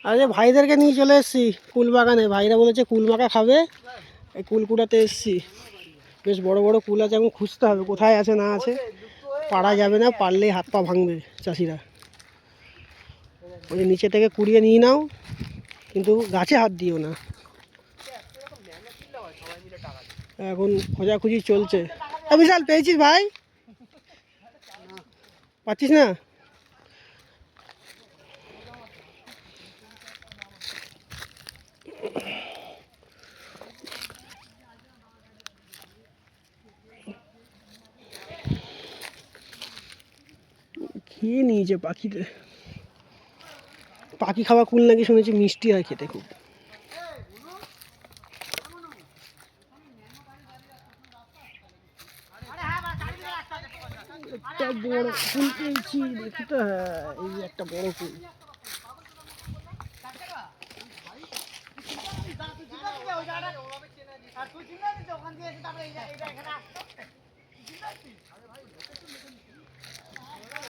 আরে ভাইদেরকে নিয়ে চলে এসেছি কুল বাগানে। ভাইরা বলেছে কুল মাখা খাবে, এই কুল কুড়াতে এসেছি। বেশ বড় বড় কুল আছে, এখন খুঁজতে হবে কোথায় আছে না আছে। পারা যাবে না, পারলেই হাত পা ভাঙবে চাষিরা। ওই নিচে থেকে কুড়িয়ে নিয়ে নাও, কিন্তু গাছে হাত দিও না। এখন খোঁজাখুঁজি চলছে। বিশাল পেয়েছিস ভাই? পাচ্ছিস না? খেয়ে নিয়েছে পাখিতে। পাখি খাওয়া কুল নাকি শুনেছি মিষ্টি হয় খেতে খুব। একটা বড় কুল পেয়েছি, দেখি তো। হ্যাঁ, এই একটা বড় কুল।